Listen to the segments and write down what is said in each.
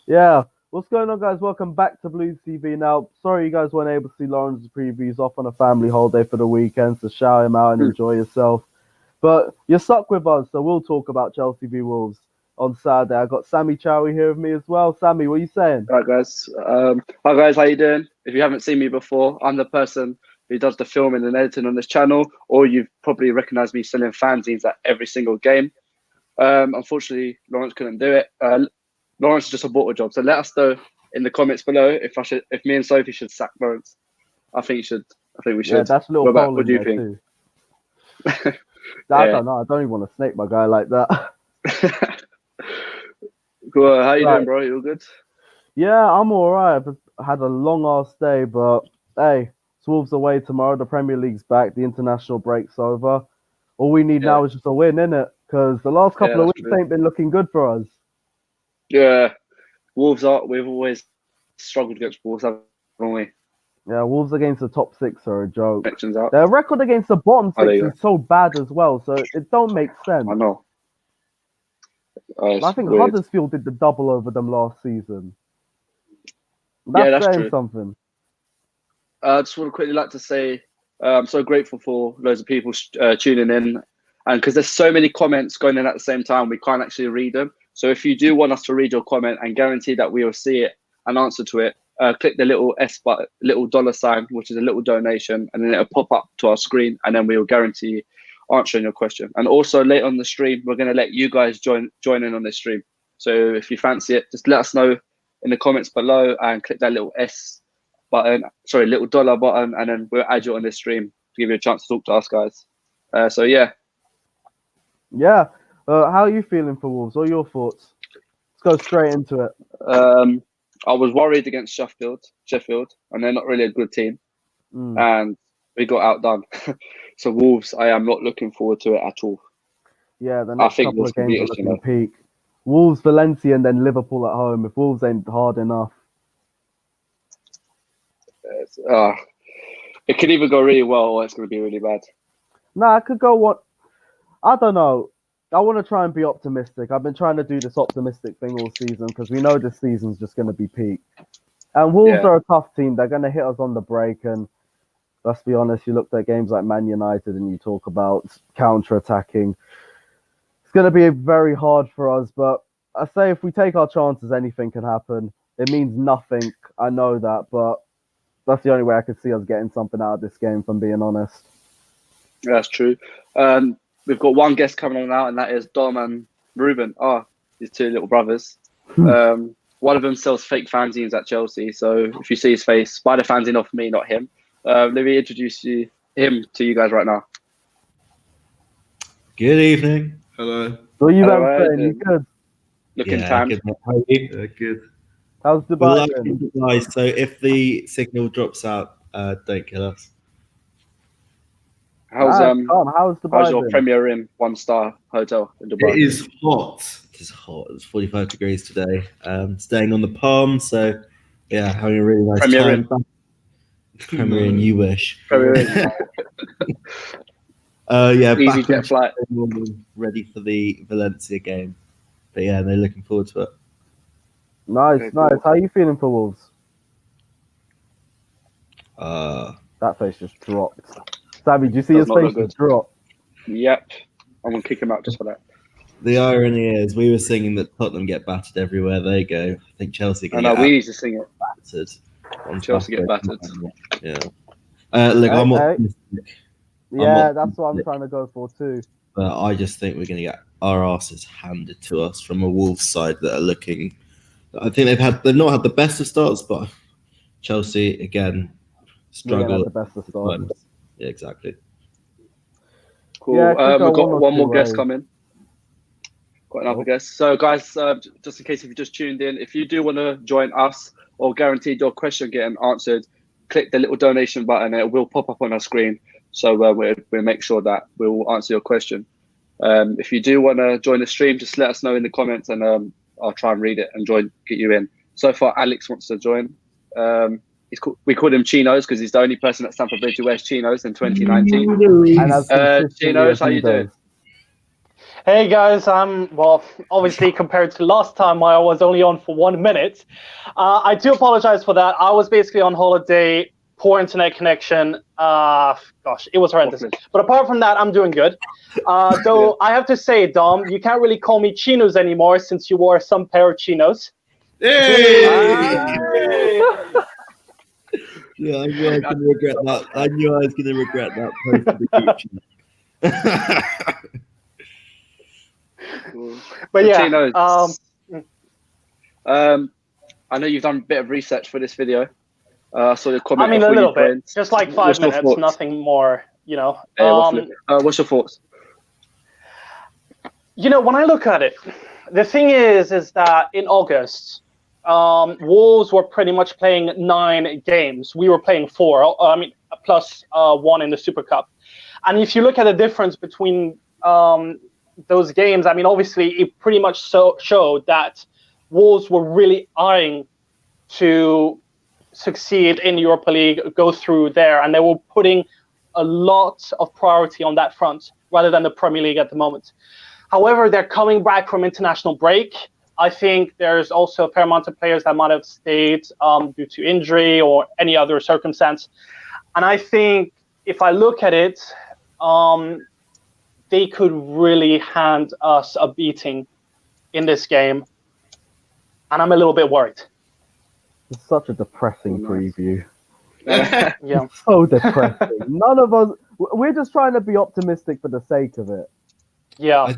Yeah, what's going on, guys? Welcome back to Blues TV. Now, sorry you guys weren't able to see Lawrence's previews off on a family holiday for the weekend, so shout him out and enjoy yourself. But you're stuck with us, so we'll talk about Chelsea v Wolves on Saturday. I got Sammy Chowie here with me as well. Sammy, what are you saying? Right, guys. Hi, guys. How you doing? If you haven't seen me before, I'm the person who does the filming and editing on this channel, or you've probably recognised me selling fanzines at every single game. Unfortunately, Lawrence couldn't do it. Lawrence just bought a job, so let us know in the comments below if me and Sophie should sack Lawrence. I think you should. I think we Yeah, should. that's a little poll What in do you there think? too. I Yeah. don't know. I don't even want to snake my guy like that. Cool. How you Right. doing, bro? You all good? Yeah, I'm all right. I had a long ass day, but hey, it's Wolves away tomorrow. The Premier League's back. The international break's over. All we need now is just a win, innit? Because the last couple of That's weeks true. ain't been looking good for us. Yeah. We've always struggled against Wolves, haven't we? Yeah, Wolves against the top six are a joke. Connections out. Their record against the bottom Oh, there six you is so bad as well, so it don't make sense. I know. I It's think weird. Huddersfield did the double over them last season. That's That's saying true. something. I just want to quickly like to say I'm so grateful for loads of people tuning in, and because there's so many comments going in at the same time, we can't actually read them. So if you do want us to read your comment and guarantee that we will see it and answer to it, click the little S button, little dollar sign, which is a little donation, and then it'll pop up to our screen, and then we will guarantee answering your question. And also later on the stream, we're going to let you guys join in on this stream. So if you fancy it, just let us know in the comments below and click that little little dollar button, and then we'll add you on this stream to give you a chance to talk to us, guys. So yeah. Yeah. How are you feeling for Wolves? What are your thoughts? Let's go straight into it. I was worried against Sheffield, and they're not really a good team, and we got outdone. So Wolves, I am not looking forward to it at all. Yeah, the next couple Wolves of can games beat are us, looking peak. Wolves, Valencia, and then Liverpool at home. If Wolves ain't hard enough. It could either go really well or it's going to be really bad. Nah, I could go what? I don't know. I want to try and be optimistic. I've been trying to do this optimistic thing all season because we know this season's just going to be peak. And Wolves are a tough team. They're going to hit us on the break. And let's be honest, you looked at games like Man United and you talk about counter-attacking. It's going to be very hard for us. But I say if we take our chances, anything can happen. It means nothing. I know that. But that's the only way I could see us getting something out of this game, if I'm being honest. That's true. We've got one guest coming on now, and that is Dom and Ruben. His two little brothers. One of them sells fake fanzines at Chelsea. So if you see his face, buy the fanzine off me, not him. Let me introduce him to you guys right now. Good evening. Hello. So you saying you good? Looking tanned. Good. How are you? Good. How's Dubai been? Dubai, so if the signal drops out, don't kill us. How's Dubai your been? Premier Inn 1-star hotel in Dubai? It is hot. It is hot. It's 45 degrees today. Staying on the Palm, so yeah, having a really nice Premier time. Inn. Premier Inn, you wish. Premier Inn. Yeah, Easy jet flight. Ready for the Valencia game. But yeah, they're looking forward to it. Nice. How are you feeling for Wolves? That face just dropped. Sammy, do you see his face just drop? Yep. I'm going to kick him out just for that. The irony is, we were singing that Tottenham get battered everywhere they go. I think Chelsea get we need to sing it. Battered. Chelsea get battered. Yeah. Look, I'm optimistic. Yeah, that's what I'm trying to go for too. But I just think we're going to get our asses handed to us from a Wolves side that are looking. I think they've not had the best of starts, but Chelsea again struggle. The best of starts. Yeah, exactly. Cool. Yeah, we've got one more guest coming. Got another guest. So, guys, just in case if you just tuned in, if you do want to join us or guaranteed your question getting answered, click the little donation button and it will pop up on our screen. So we'll make sure that we'll answer your question. If you do want to join the stream, just let us know in the comments and I'll try and read it and get you in. So far, Alex wants to join. We called him Chinos because he's the only person at Stamford Bridge who wears Chinos in 2019. And Chinos, how you doing? Hey guys, obviously compared to last time I was only on for 1 minute. I do apologize for that. I was basically on holiday, poor internet connection. It was horrendous. But apart from that, I'm doing good. Though I have to say, Dom, you can't really call me chinos anymore since you wore some pair of chinos. Hey! Yeah, I knew I was going to regret that. I knew I was going to regret that post of the future. But yeah, I know you've done a bit of research for this video. I saw your comment. I mean, a little bit, just like 5 minutes, nothing more. What's your thoughts? When I look at it, the thing is that in August, Wolves were pretty much playing 9 games. We were playing 4. Plus 1 in the Super Cup. And if you look at the difference between those games, obviously it pretty much showed that Wolves were really eyeing to succeed in Europa League, go through there, and they were putting a lot of priority on that front rather than the Premier League at the moment. However, they're coming back from international break. I think there's also a fair amount of players that might have stayed due to injury or any other circumstance. And I think if I look at it, they could really hand us a beating in this game. And I'm a little bit worried. It's such a depressing preview. Yeah. So depressing. None of us, we're just trying to be optimistic for the sake of it. Yeah.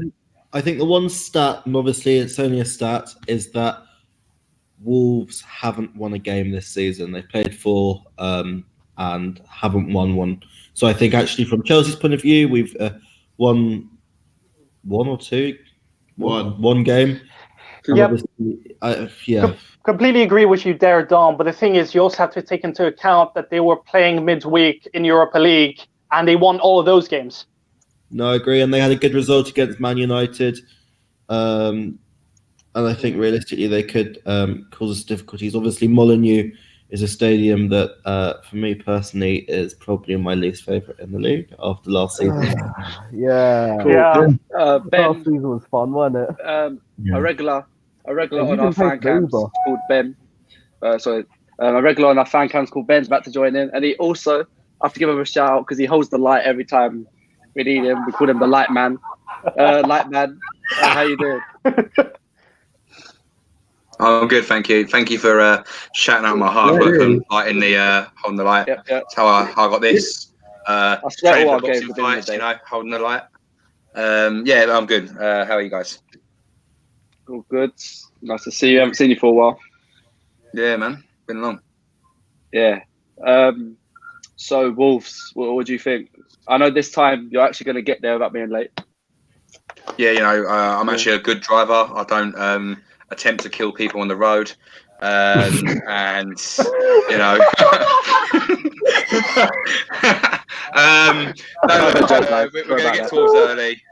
I think the one stat, and obviously it's only a stat, is that Wolves haven't won a game this season. They played 4 and haven't won one. So I think actually from Chelsea's point of view, we've won 1 or 2? One game. Yep. Yeah. Completely agree with you there, Dom. But the thing is, you also have to take into account that they were playing midweek in Europa League and they won all of those games. No, I agree. And they had a good result against Man United. And I think realistically they could cause us difficulties. Obviously, Molineux is a stadium that, for me personally, is probably my least favourite in the league after last season. Yeah. Cool. Yeah. Ben, last season was fun, wasn't it? A regular on our fan cams called Ben. A regular on our fan cams called Ben's about to join in, and he also, I have to give him a shout out because he holds the light every time we need him. We call him the Light Man. Light Man, how you doing? I'm good, thank you. Thank you for shouting out my hard work on lighting holding the light. Yep. That's how I got this. I sweat all our boxing games fights, holding the light. Yeah, I'm good. How are you guys? All good. Nice to see you. Haven't seen you for a while. Yeah, man. Been long. Yeah. So Wolves, what do you think? I know this time you're actually going to get there without being late. Yeah, I'm actually a good driver. I don't attempt to kill people on the road. And we're going to get towards early.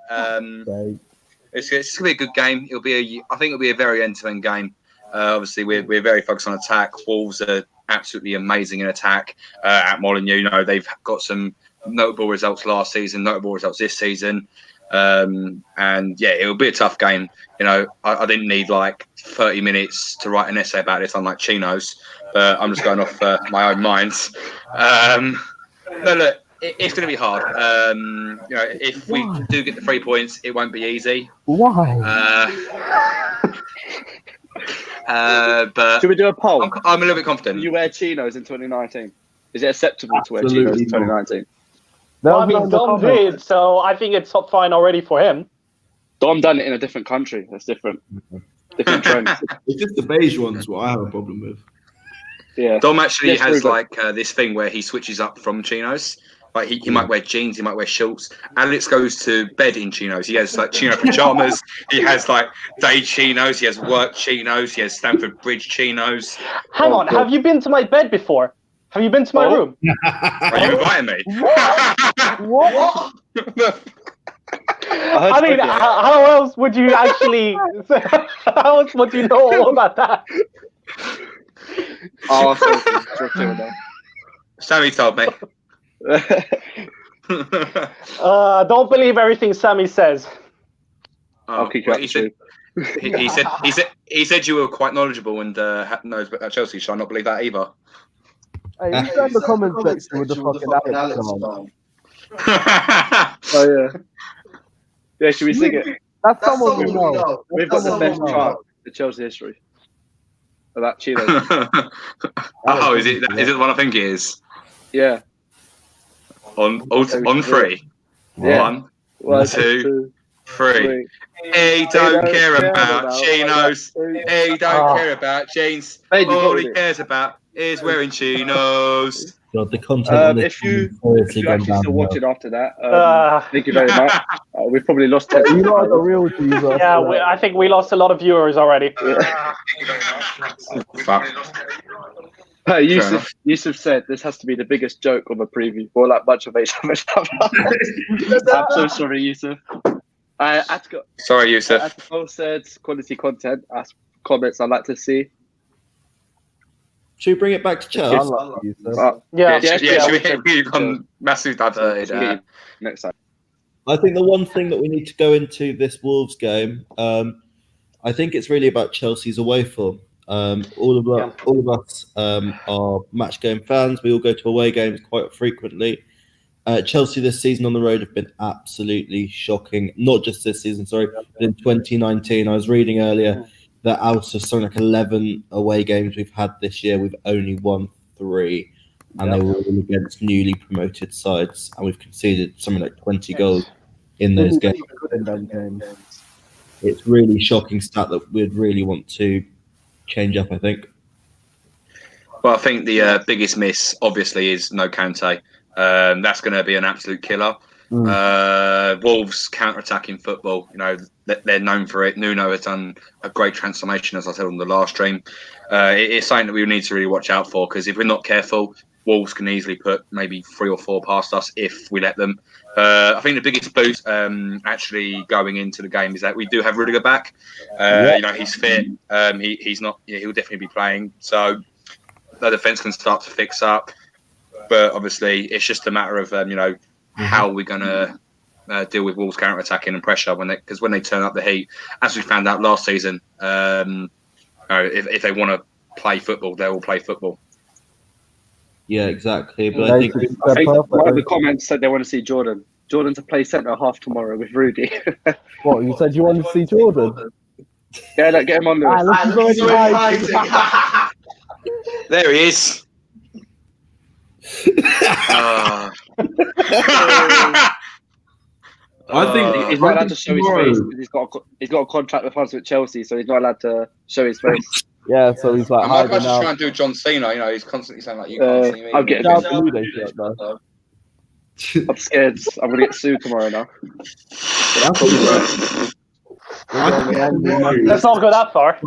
It's going to be a good game. I think it'll be a very end-to-end game. Obviously, we're very focused on attack. Wolves are absolutely amazing in attack. At Molineux, they've got some notable results last season, notable results this season. And yeah, it'll be a tough game. I didn't need like 30 minutes to write an essay about this, unlike Chinos, but I'm just going off my own minds. No, look, it's going to be hard. If we do get the 3 points, it won't be easy. Why? But should we do a poll? I'm a little bit confident. Do you wear chinos in 2019? Is it acceptable to wear chinos in 2019? Dom did, so I think it's fine already for him. Dom done it in a different country. That's different. Different trends. It's just the beige ones what I have a problem with. Yeah. Dom actually has this thing where he switches up from chinos. Like he might wear jeans, he might wear shorts. Alex goes to bed in chinos. He has like chino pajamas. He has like day chinos. He has work chinos. He has Stamford Bridge chinos. Hang on, have you been to my bed before? Have you been to my room? Are you inviting me? What? I mean, how else would you actually? How else would you know all about that? Sammy told me. Don't believe everything Sammy says. I'll kick you out. He said you were quite knowledgeable and knows about Chelsea. Shall I not believe that either? Hey, you said in the comment section with the fucking Alex song. Oh yeah. Yeah, should we sing it? That's someone we know. We've got the best chart in Chelsea history. Of that Chino. Oh, is it the one I think it is? Yeah. On 3. Yeah. 1, 2, 3. He don't care about chinos. He don't care about jeans. All he cares about is wearing chinos. God, the content. If you actually still watch it after that, thank you very much. We've probably lost 10. You are the real Jesus. Yeah, I think we lost a lot of viewers already. Fuck. Yusuf said this has to be the biggest joke of a preview or like much of a I'm so sorry, Yusuf. Sorry, Yusuf. Atco said quality content. As comments I'd like to see. Should we bring it back to Chelsea? Should we hit you on massive diverted next time? I think the one thing that we need to go into this Wolves game, I think it's really about Chelsea's away form. All of us are match game fans. We all go to away games quite frequently. Chelsea this season on the road have been absolutely shocking. Not just this season, sorry, but in 2019. I was reading earlier that out of something like 11 away games we've had this year, we've only won 3, and they were all against newly promoted sides, and we've conceded something like 20 goals in those games. It's really shocking stat that we'd really want to change up, I think. Well, I think the biggest miss, obviously, is no Kante. That's going to be an absolute killer. Wolves counter-attacking football, they're known for it. Nuno has done a great transformation, as I said on the last stream. It's something that we need to really watch out for, because if we're not careful, Wolves can easily put maybe 3 or 4 past us if we let them. I think the biggest boost actually going into the game is that we do have Rudiger back. He's fit. He's not. He'll definitely be playing. So the defence can start to fix up. But obviously, it's just a matter of how we're going to deal with Wolves counter-attacking and pressure because when they turn up the heat, as we found out last season, if they want to play football, they will play football. Yeah, exactly. But I think one of the comments said they want to see Jordan to play centre half tomorrow with Rudy. What, you said you wanted to see Jordan? Yeah, get him on there. There he is. I think he's not allowed to show his face because he's got a contract with us with Chelsea, so he's not allowed to show his face. Yeah, so he's like. I'm about to try and do John Cena. He's constantly saying like, "You can't see me." I'm getting I'm scared. I'm gonna get sued tomorrow now. Let's not go that far.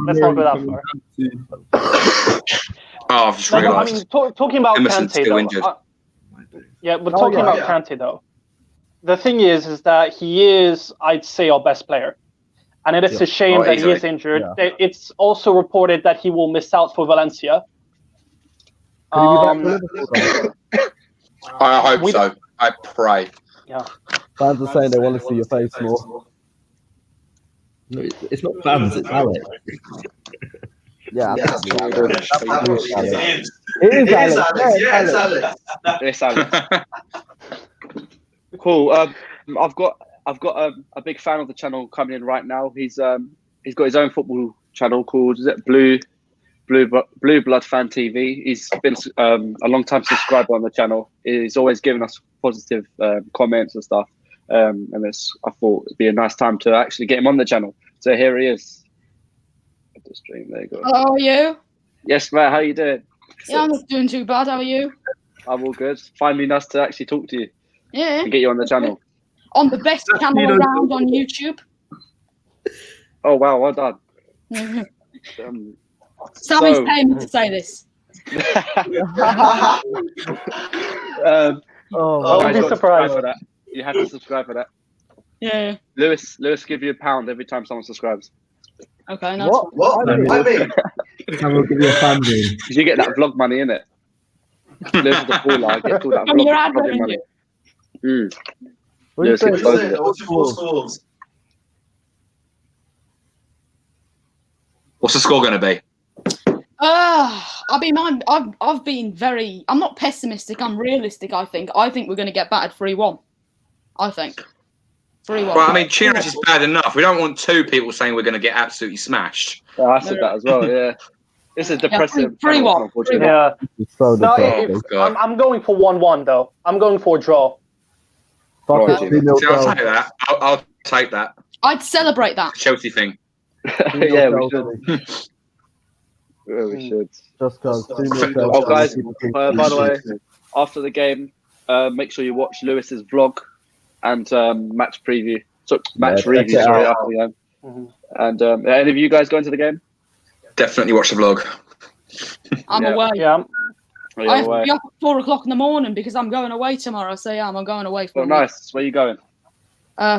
Oh, I've just realised. Talking about Kante, though. Talking about Kante, though. The thing is that he is, I'd say, our best player. And it is a shame that he is injured. Yeah. It's also reported that he will miss out for Valencia. I hope so. I pray. Yeah. Fans are saying they want to see your face more. No, it's not fans, it's Alex. Yeah, It's Alex. Cool. I've got a big fan of the channel coming in right now. He's got his own football channel called Blue Blood Fan TV. He's been a long time subscriber on the channel. He's always given us positive comments and stuff. And I thought it'd be a nice time to actually get him on the channel. So here he is. At the stream, there you go. Hello, how are you? Yes, Matt. How you doing? Yeah, I'm not doing too bad. How are you? I'm all good. Finally, nice to actually talk to you. Yeah. And get you on the channel. On the best channel around on YouTube. Oh wow, well done. Sammy's paying me to say this. I would be surprised for that. You have to subscribe for that. Yeah. Lewis, give you £1 every time someone subscribes. Okay, nice. What? I mean, will give you a fan room. You get that vlog money, innit? Lewis is the baller. Get all that From your ad vlog money. revenue. Lewis gets loads of it. What's the score going to be? I mean, I've been very. I'm not pessimistic. I'm realistic. I think we're going to get battered 3-1. I think 3-1. Well, I mean, Chinos is bad enough. We don't want two people saying we're going to get absolutely smashed. Yeah, I said that as well. Yeah, this is depressive. 3-1. Yeah. It's so No, depressing. I'm going for 1-1 though. I'm going for a draw. Fuck Right. it, 2-0 See, I'll Chelsea. take that. I'll take that. I'd celebrate that. Chelsea thing. 2-0 Yeah, we Chelsea. should. Yeah, we should. Just because. Oh, guys, by the way, after the game, make sure you watch Lewis's vlog and match preview. So match check review. it Sorry, out. after the game. And any of you guys going to the game? Definitely watch the vlog. I'm Yeah. away. Yeah. Oh, you're I have to away. be up at 4 o'clock in the morning because I'm going away tomorrow. So yeah, I'm going away for Oh, nice. Where are you going?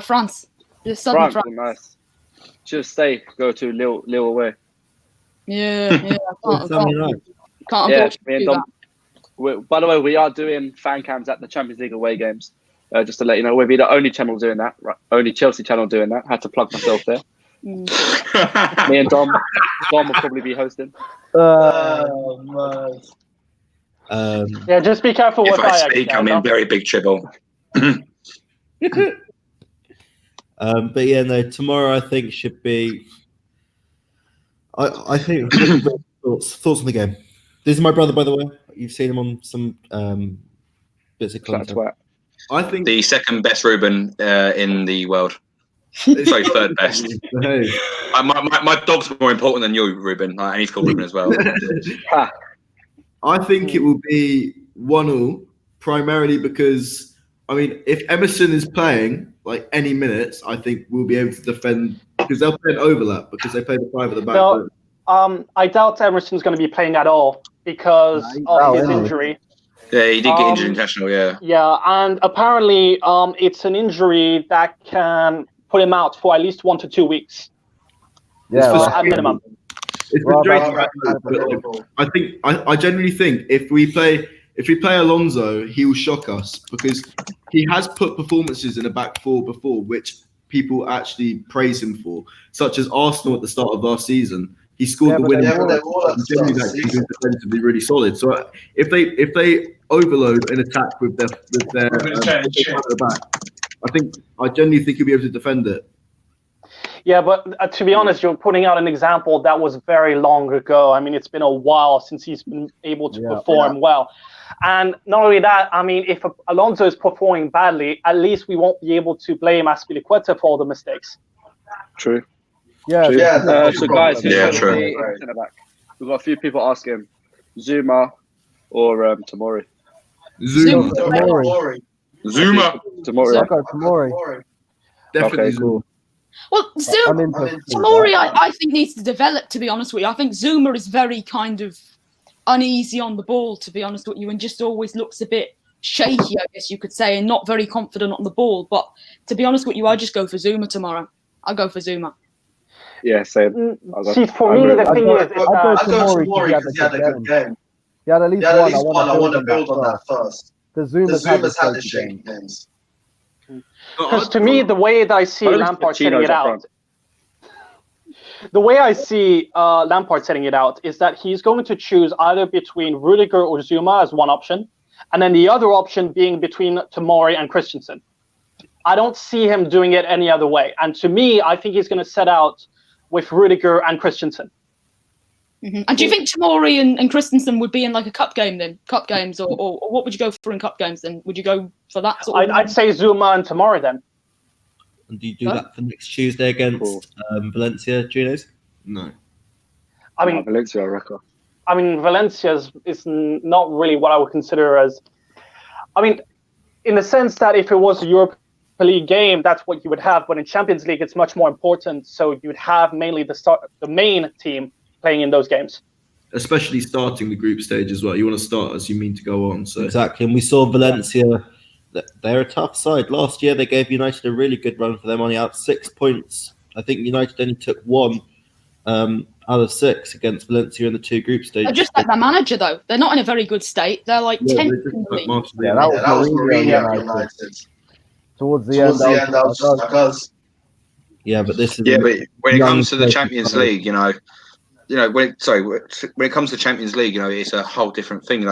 France. Just southern France. France. Oh, nice. Just stay. Go to Lille away. Yeah. I can't Yeah, afford to me and do Dom. By the way, we are doing fan cams at the Champions League away games. Just to let you know, we'll be the only channel doing that. Right? Only Chelsea channel doing that. Had to plug myself there. Me and Dom will probably be hosting. Man. Yeah, just be careful If with I Ajax. speak, now, I'm no? in very big trouble. But yeah, no. Tomorrow I think should be. I think thoughts on the game. This is my brother, by the way. You've seen him on some bits of That's content. why. I think The second best Ruben in the world. Sorry, third best. Hey. My dog's more important than you, Ruben, and he's called Ruben as well. I think it will be 1-1, primarily because, I mean, if Emerson is playing like any minutes, I think we'll be able to defend because they'll play an overlap because they play the 5 at the back. No, I doubt Emerson's going to be playing at all because of his injury. Yeah, he did get injured in international, yeah. Yeah, and apparently it's an injury that can put him out for at least 1 to 2 weeks. Yeah, at minimum. It's I genuinely think if we play Alonso, he will shock us because he has put performances in a back 4 before, which people actually praise him for, such as Arsenal at the start of last season. He scored the winning goal. He's been defensively really solid. So if they overload an attack with their at the back, I genuinely think he'll be able to defend it. Yeah, but to be honest, you're putting out an example that was very long ago. I mean, it's been a while since he's been able to perform well. And not only that, I mean, if Alonso is performing badly, at least we won't be able to blame Azpilicueta for all the mistakes. True. Yeah. True. So guys, who's going to true. be in the back? We've got a few people asking Zuma or Tomori. Zuma. Tomori. Definitely Okay, Zuma. cool. Well, Tomori, I think needs to develop. To be honest with you, I think Zuma is very kind of uneasy on the ball. To be honest with you, and just always looks a bit shaky, I guess you could say, and not very confident on the ball. But to be honest with you, I just go for Zuma tomorrow. I'll go for Zuma. Yeah, same. See, for me, the thing is, I go Tomori because he had a good game. He had at least one. I want to build on that first. Because Zuma's had the shaky games. Because to me, the way that I see Lampard setting it out, is that he's going to choose either between Rudiger or Zuma as one option, and then the other option being between Tomori and Christensen. I don't see him doing it any other way. And to me, I think he's going to set out with Rudiger and Christensen. Mm-hmm. And do you think Tomori and Christensen would be in like a cup game then? Cup games, or what would you go for in cup games then? Would you go for that sort of? I'd say Zuma and Tomori then. And do you do that for next Tuesday against Valencia, Junos? No. I mean, Valencia, I reckon. I mean, Valencia is not really what I would consider as. I mean, in the sense that if it was a Europa League game, that's what you would have. But in Champions League, it's much more important. So you'd have mainly the main team playing in those games. Especially starting the group stage as well. You want to start as you mean to go on. So exactly. And we saw Valencia. They're a tough side. Last year, they gave United a really good run for their money out. 6 points. I think United only took 1 out of 6 against Valencia in the 2 group stages. They're just like their manager, though. They're not in a very good state. They're like 10th in the league. That was Mourinho United. Towards the end, that was Yeah, but this is. Yeah, but when it comes to the Champions League, you know, when it comes to Champions League, it's a whole different thing.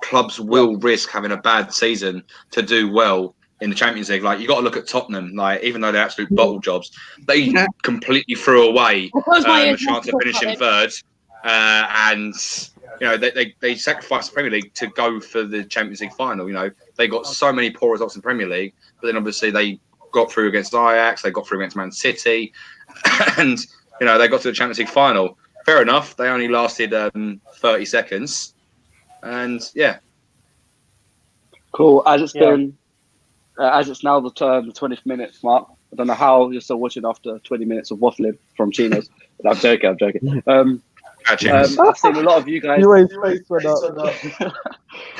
Clubs will risk having a bad season to do well in the Champions League. Like, you got to look at Tottenham. Like, even though they're absolute bottle jobs, they completely threw away the chance of finishing third, and they sacrificed the Premier League to go for the Champions League final. They got so many poor results in the Premier League, but then obviously they got through against Ajax, they got through against Man City, and they got to the Champions League final. Fair enough. They only lasted 30 seconds, and yeah. Cool. As it's been, as it's now the 20th minute mark. I don't know how you're still watching after 20 minutes of waffling from Chinos. I'm joking. I've seen a lot of you guys.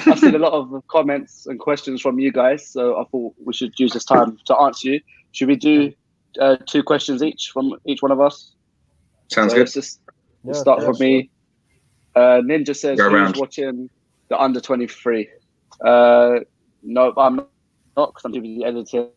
I've seen a lot of comments and questions from you guys, so I thought we should use this time to answer you. Should we do 2 questions each from each one of us? Sounds good. We'll start from me. Ninja says, who's watching the under 23? No, I'm not, because I'm doing the editing.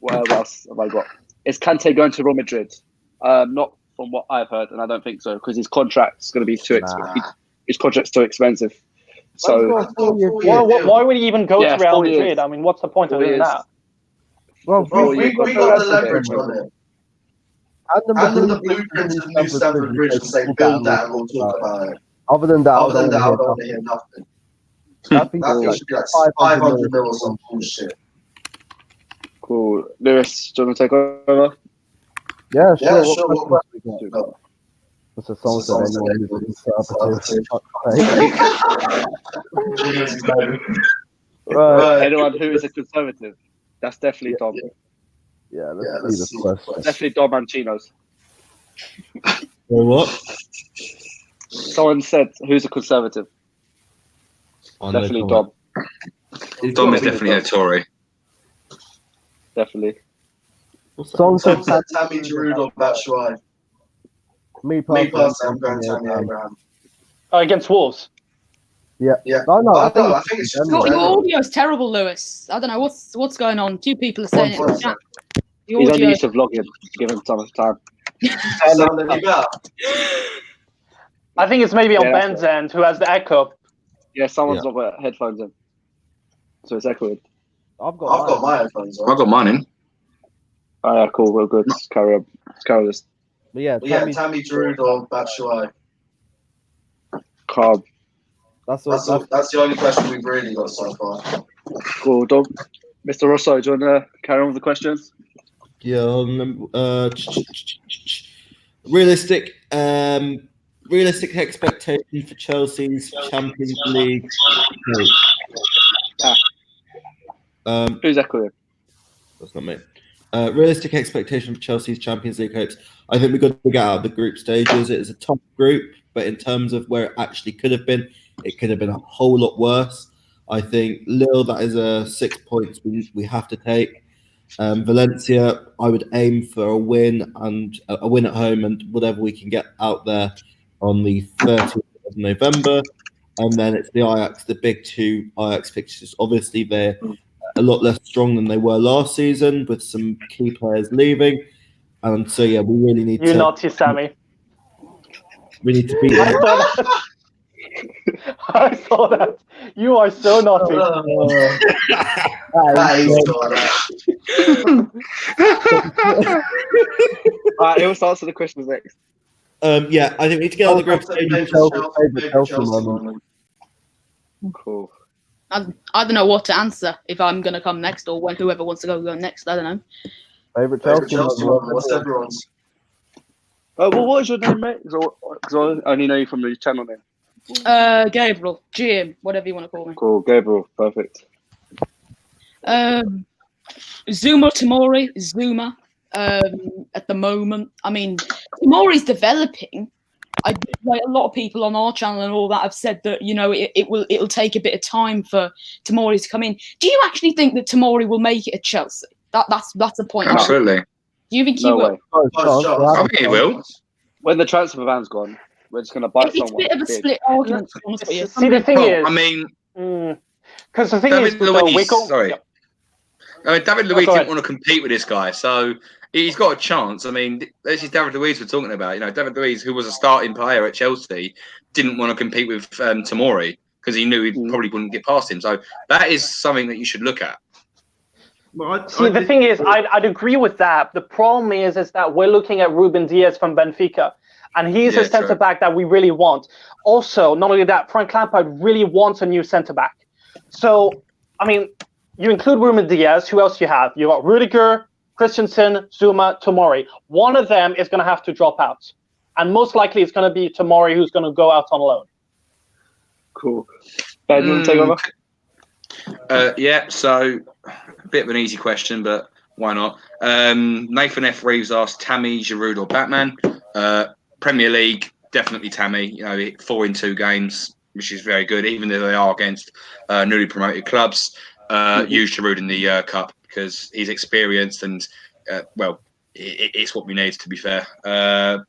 What else have I got? Is Kante going to Real Madrid? Not from what I've heard, and I don't think so, because his contract's going to be too expensive. His contract's too expensive. So why would he even go to Real Madrid? I mean, what's the point of doing that? Well, we got the leverage on it. And the blueprint to the new Stamford Bridge to say build that and we'll talk about it. Other than that, I don't want to hear nothing. I think it should be like 500 mil or some bullshit. Cool. Lewis, do you want to take over? Yeah, sure. Yeah, sure. What we got? What's the song Right. Anyone who is a conservative? That's definitely Dom. Yeah, let's see the question. Definitely Dom and Chinos. What? Someone said, who's a conservative? Definitely Dom. Dom is definitely a Tory. Definitely. Song said Tammy Giroud or Batshuayi. Me personally, I'm going Tammy Abraham. Against Wolves? Yeah. Yeah. No, I think it's just Your audio's terrible, Lewis. I don't know what's going on. 2 people are saying it. He's only used to vlogging. Give him some time. Sound any better? I think it's maybe on Ben's end, who has the echo. Yeah, someone's got headphones in, so it's echoing. I've got my headphones on. I've got mine in. Oh, yeah, cool. Real good. Let's carry on. Let's carry this. But yeah, Tammy Giroud or Batshuayi. Carb. That's the only question we've really got so far. Cool, Dom. Mr. Rosso, do you want to carry on with the questions? Yeah. Realistic expectation for Chelsea's Champions League. Who's echoing? That's not me. Realistic expectation for Chelsea's Champions League hopes. I think we've got to get out of the group stages. It is a tough group, but in terms of where it actually could have been, it could have been a whole lot worse. I think Lille, that is 6 points we have to take. Valencia, I would aim for a win and a win at home and whatever we can get out there on the 30th of November. And then it's the Ajax, the big 2 Ajax fixtures. Obviously, they're a lot less strong than they were last season with some key players leaving. And so, yeah, we really need to... You naughty, Sammy. We need to beat them. I saw that. You are so naughty. Alright, who wants to answer the questions next? Yeah, I think we need to get on the group stage. Cool. I don't know what to answer, if I'm going to come next or when whoever wants to go next. I don't know. Favorite Chelsea one. What's everyone's? Well, what is your name, mate? Because I only know you from the channel name. Gabriel, GM, whatever you want to call me. Cool, Gabriel, perfect. Zuma Tomori, Zuma. At the moment, I mean, Tomori's developing. Like a lot of people on our channel and all that have said that it'll take a bit of time for Tomori to come in. Do you actually think that Tomori will make it at Chelsea? That's the point. Absolutely. Do you think he will? I think he will. When the transfer van's gone, we're just going to buy It's someone. a bit of a split argument. To be honest with you. See, the thing is, I mean, because the thing David is, Luiz, Wickle, sorry. I mean, David Luiz didn't want to compete with this guy, so he's got a chance. I mean, this is David Luiz we're talking about. You know, David Luiz, who was a starting player at Chelsea, didn't want to compete with Tomori because he knew he probably wouldn't get past him. So that is something that you should look at. See, the thing is, I'd agree with that. The problem is that we're looking at Ruben Diaz from Benfica, and he's a centre-back that we really want. Also, not only that, Frank Lampard really wants a new centre-back. So, I mean, you include Ruben Diaz, who else you have? You got Rudiger, Christensen, Zuma, Tomori. One of them is going to have to drop out. And most likely it's going to be Tomori who's going to go out on loan. Cool. Ben, you want to take over? Yeah, so a bit of an easy question, but why not? Nathan F. Reeves asked Tammy, Giroud or Batman. Premier League, definitely Tammy. You know, 4 in 2 games, which is very good, even though they are against newly promoted clubs. Use Giroud in the Cup because he's experienced and, it's what we need, to be fair.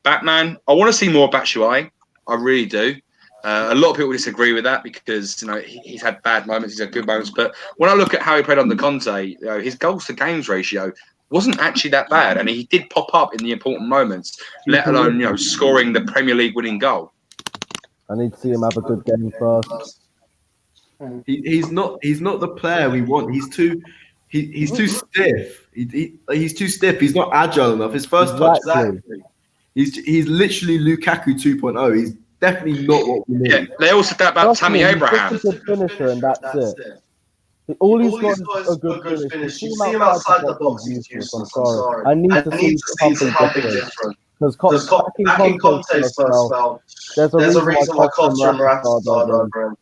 Batman, I want to see more Batshuayi. I really do. A lot of people disagree with that because, you know, he's had bad moments, he's had good moments. But when I look at how he played under Conte, you know, his goals to games ratio wasn't actually that bad. And he did pop up in the important moments, let alone, you know, scoring the Premier League winning goal. I need to see him have a good game first. He's not the player we want. He's too stiff. He's too stiff. He's not agile enough. His first touch. He's literally Lukaku 2.0. He's definitely not what we need. Yeah, they also said that about Tammy Abraham. He's just a good finisher, and that's it. All he's got is a good finish. You see him outside the box, he's useless. I'm sorry. I need to see something different. Because back in Conte's first spell, there's a reason why Costa and Morata started over him.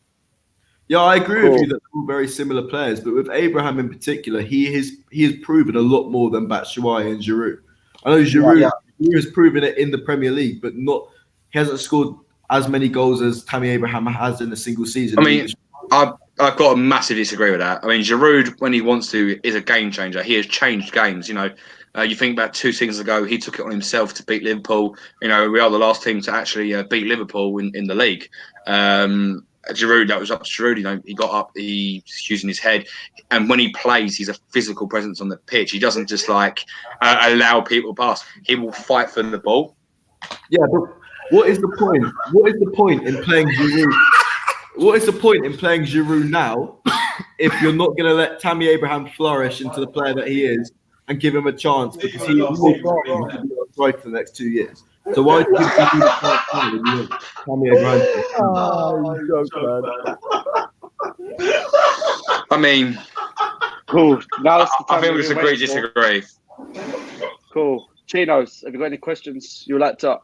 Yeah, I agree with you that they're all very similar players, but with Abraham in particular, he has proven a lot more than Batshuayi and Giroud. I know Giroud has proven it in the Premier League, but he hasn't scored as many goals as Tammy Abraham has in a single season. I mean, I've got to massively disagree with that. I mean, Giroud, when he wants to, is a game changer. He has changed games. You know, you think about 2 seasons ago, he took it on himself to beat Liverpool. You know, we are the last team to actually beat Liverpool in the league. Giroud, that was up to Giroud. You know, he got up, he's using his head, and when he plays, he's a physical presence on the pitch. He doesn't just allow people pass. He will fight for the ball. Yeah, but what is the point? What is the point in playing Giroud? What is the point in playing Giroud now if you're not going to let Tammy Abraham flourish into the player that he is and give him a chance because he will be right for the next 2 years? So why do you give him the chance now when you want Tammy Abraham? I mean, cool. Now I think we disagree. Cool. Chinos, have you got any questions you would like to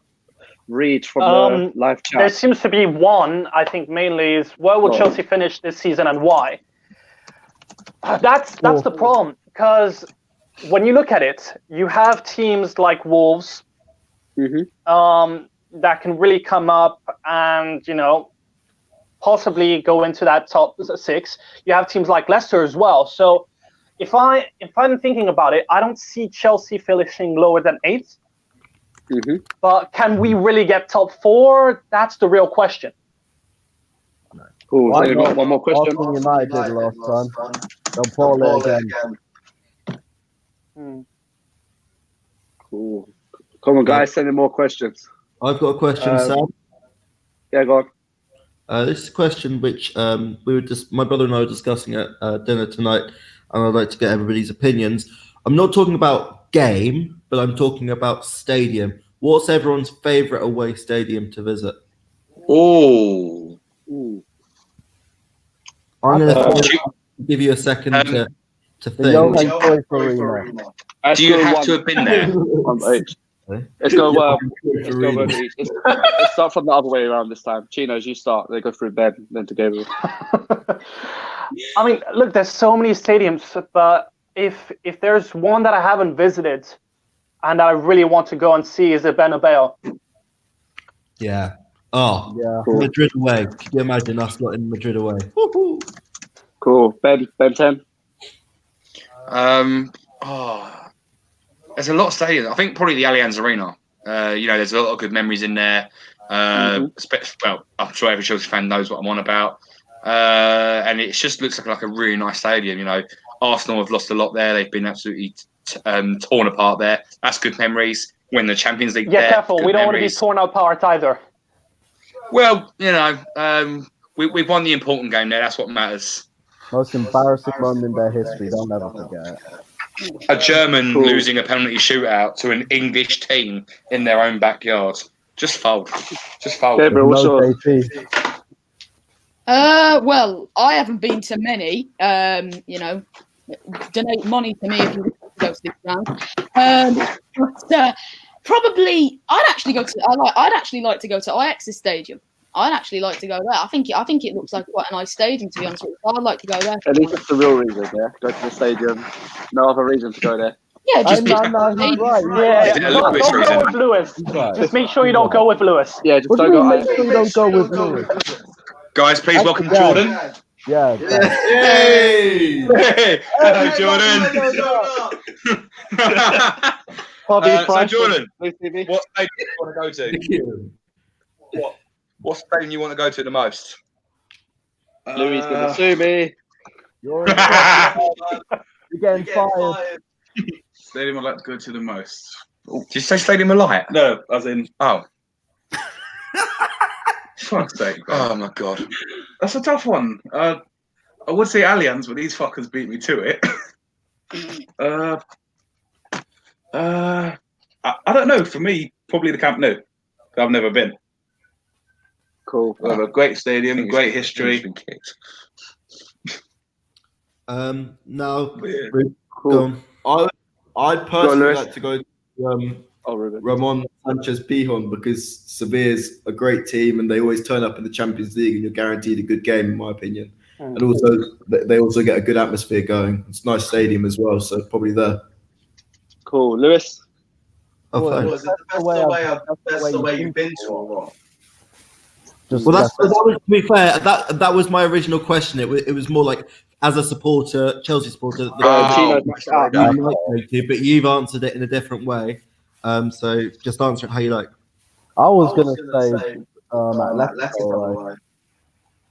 read from the live chat? There seems to be one, I think mainly, is where will Chelsea finish this season and why? That's the problem, because when you look at it, you have teams like Wolves that can really come up and, you know, possibly go into that top 6. You have teams like Leicester as well. So if I'm thinking about it, I don't see Chelsea finishing lower than 8th. But can we really get top 4? That's the real question. Cool. So you got one more question? Arsenal United did last time. They'll pull it again. Cool. Come on, guys, send in more questions. I've got a question, Sam. Yeah, go on. This is a question which my brother and I were discussing at dinner tonight, and I'd like to get everybody's opinions. I'm not talking about game, but I'm talking about stadium. What's everyone's favourite away stadium to visit? Oh. I'm going to give you a second to think. Do you have to have been there? Let's go. Let's start from the other way around this time. Chinos, you start. They go through Ben, then to Gabriel. I mean, look, there's so many stadiums, but if there's one that I haven't visited and I really want to go and see, is it Bernabeu? Yeah. Oh, yeah. Cool. Madrid away. Can you imagine us not in Madrid away? Woo-hoo. Cool. Ben 10. There's a lot of stadiums. I think probably the Allianz Arena. You know, there's a lot of good memories in there. Well, I'm sure every Chelsea fan knows what I'm on about. And it just looks like a really nice stadium. You know, Arsenal have lost a lot there. They've been absolutely torn apart there. That's good memories. Win the Champions League. Yeah, there, careful. We don't want to be memories. torn apart either. Well, we've won the important game there. That's what matters. Most embarrassing moment in their history. They'll never forget it. A German losing a penalty shootout to an English team in their own backyard. Just fold. Just fold. Gabriel, what's No yours? JT. Well, I haven't been to many. Donate money to me if you go to this round. But probably, I'd actually like to go to Ajax's stadium. I'd actually like to go there. I think it looks like quite a nice stadium, to be honest with you. I'd like to go there. At least that's the real reason, yeah. Go to the stadium. No other reason to go there. Yeah, just No, he's right. Yeah, Is it a don't Lewis go reason? with Lewis. Right. Just make sure you don't go with Lewis. Yeah, just What do don't you go. mean, make sure you don't go with Lewis? Guys, please welcome Yeah. Jordan. Yeah. Yay! Hey, hello, Jordan. So, Jordan, what stadium do you want to go to? Thank you. What stadium you want to go to the most? Louis is gonna sue me. You're getting fired. Stadium I'd like to go to the most. Did you say Stadium of Light? No, as in, Oh, fuck's sake. oh my God. That's a tough one. I would say Allianz, but these fuckers beat me to it. I don't know. For me, probably the Camp Nou. I've never been. Cool. We have a great stadium, great history. Now, Cool. I'd personally Lewis. like to go to Ruben. Ramon Sanchez Pizjuan because Sevilla's a great team and they always turn up in the Champions League and you're guaranteed a good game, in my opinion. And also, they also get a good atmosphere going. It's a nice stadium as well, so probably there. Cool. Lewis. Oh, thanks. Was it the best way you've been to or what? Just Well, that was, to be fair, that was my original question. It was more like, as a supporter, Chelsea supporter, Chino's maxed out. you might go to, but you've answered it in a different way. So just answer it how you like. I was gonna say Atletico.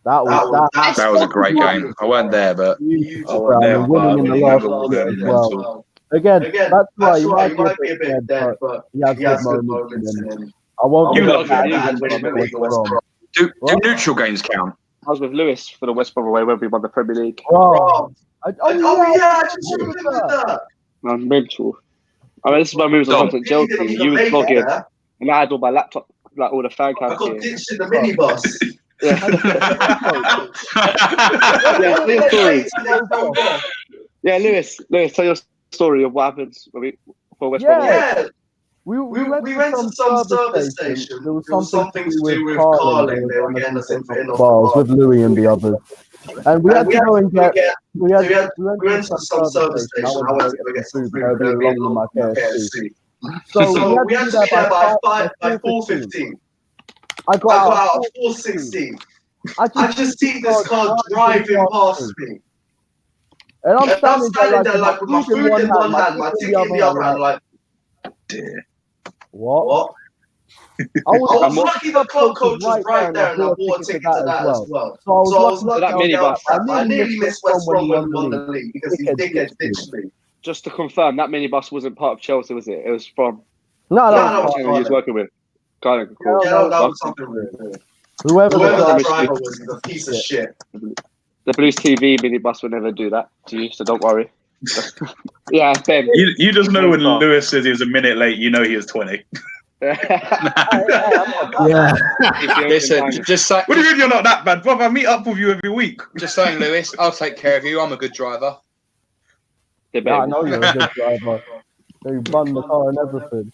That That was a great game. I weren't there, but winning in the last minute as well. Again, that's why you might be a bit dead, but he has good moments. And I won't. You give lot it back should to even West Brom. do neutral games count? I was with Lewis for the West Brom away when we won the Premier League. Bro. I just remembered that. Man, mental. I mean, this is my moves on content Chelsea. You was vlogging, and I had all my laptop, like all the fan I cams got here. ditched in the minibus. Yeah, Lewis stories. Yeah, Lewis, tell your story of what happens when we for West Brom. Yeah, We we went to some service station. There was something to do with Carling. They were getting us in for bars with Louis and the others. And we had to go and get. We went to some service station. I wanted to get some food. I'd be along with my KFC. So we had to be there by 4:15. I got out at 4:16. I just see this car driving past me. And I'm standing standing there like with my food in one hand, my ticket in the other hand, like, what? I was lucky the club coach was right there and I bought a ticket to that as well. So I was lucky that minibus. I nearly missed West Brom when we won the league because these dickheads ditched me. Just to confirm, that minibus wasn't part of Chelsea, was it? It was from No, who he was working with. Kind of cool. Yeah, that was something weird. Whoever that the driver was a piece of shit. The Blues TV minibus would never do that to you, so don't worry. Yeah, Ben. You just know when Lewis says he was a minute late, you know he was 20. Yeah. Listen, just say, What do you mean you're not that bad, brother? I meet up with you every week. just saying, Lewis, I'll take care of you. I'm a good driver. Yeah, I know you're a good driver. You run the car and everything.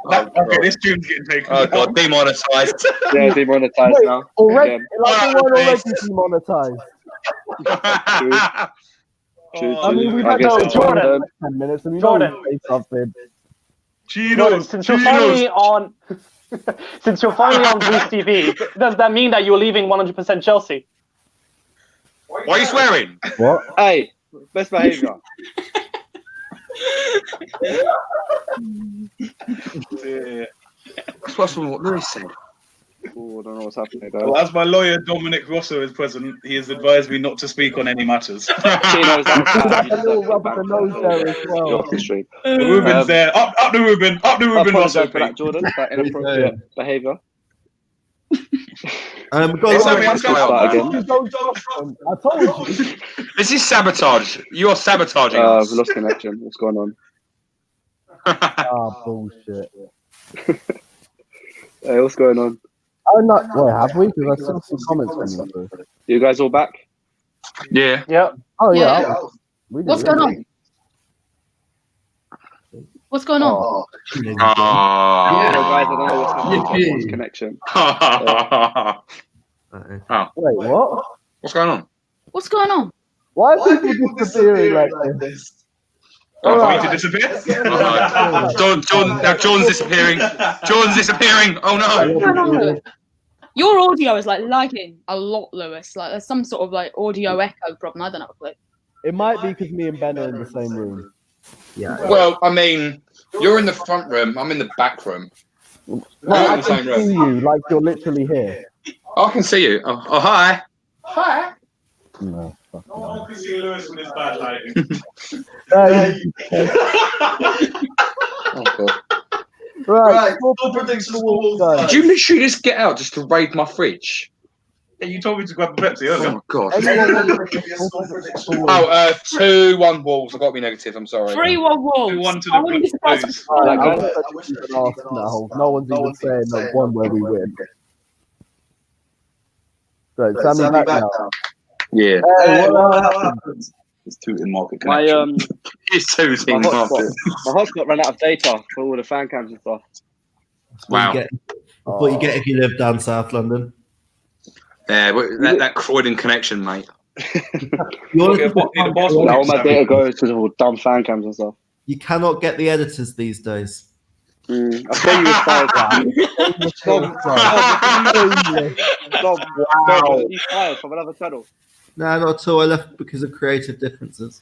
Okay, this tune's getting taken. Oh God, demonetised. Yeah, demonetised Wait, now. already? Again. Like the one already demonetized. I mean, we've I had guess no it's Jordan. 10 minutes and we Jordan. don't say something. Jordan, since you're finally on Blues TV, does that mean that you're leaving 100% Chelsea? Why are you swearing? What? Hey, best behaviour. Yeah. That's what Lewis said. Oh, I don't know what's happening there. Well, as my lawyer Dominic Rosso is present, he has advised me not to speak on any matters. Chino's outside. A little rub of the nose there as well. You're off the street. The Ruben's there. Up the Ruben. Up the I Ruben, apologise Rosso. for that, Jordan. That inappropriate behaviour. Sammy, I'm Start again. I told you. This is sabotage. You're sabotaging We us. lost connection. What's going on? Bullshit. Hey, what's going on? Oh, no. Wait, have we? Because I still see comments from you. You guys all back? Yeah. Yeah. Oh, yeah. Yeah. We did, What's going on? What's going on? Oh. Yeah, guys, I don't know what's happening to everyone's connection. Wait, what? What's going on? What's going on? Why are people disappearing like this? Oh, Alright. for me to disappear? Jordan's disappearing. Jordan's disappearing. Oh no. Your audio is like lagging a lot, Lewis. Like there's some sort of like audio echo problem. I don't know. It might be because me and Ben are in the same room. Yeah. Well, I mean, you're in the front room. I'm in the back room. Well, We're in I the same can see room. you like you're literally here. I can see you. Oh, hi. Hi. No. I can see Lewis with his bad lighting. Oh, God. Right. Full predictions for Wolves, guys. Did you literally just get out just to raid my fridge? Yeah, you told me to grab a Pepsi Oh earlier. my God. Anyone Oh, 2-1 Wolves. I got to be negative. I'm sorry. 3-1 Wolves. 2-1 to I wouldn't be the surprised Blues. if I it's wish that you could ask now. No one's even saying no one where we win. Right, Sammy back now. Yeah. Hey, what happened? It's two in market My connection. It's 2 my teams. hotspot ran out of data for all the fan cams and stuff. Wow. That's what you get if you live down South London. Yeah, that Croydon connection, mate. You're Need a passport. Like, all my data goes to all dumb fan cams and stuff. You cannot get the editors these days. I say you fired. Wow. You fired from another channel. No, not at all. I left because of creative differences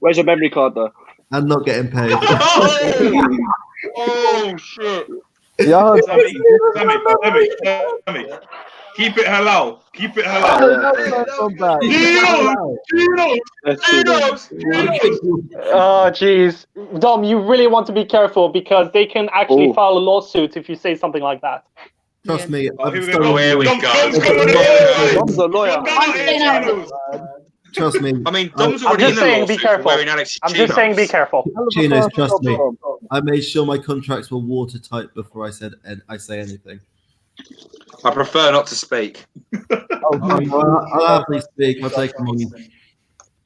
Where's your memory card though? and not getting paid. Oh, shit. Yeah, Sammy. Keep it halal. Keep it halal. Oh, jeez. Dom, you really want to be careful because they can actually file a lawsuit if you say something like that. Trust me. Oh, here we I've go. Here we Dom's go. coming in. Dom's a lawyer. Trust me. I mean, Dom's I'm already just in the saying, be lawsuit for careful. wearing Alex I'm just saying, be careful. Chinos, trust me. I made sure my contracts were watertight before I say anything. I prefer not to speak. I'll happily speak. I'll take them on.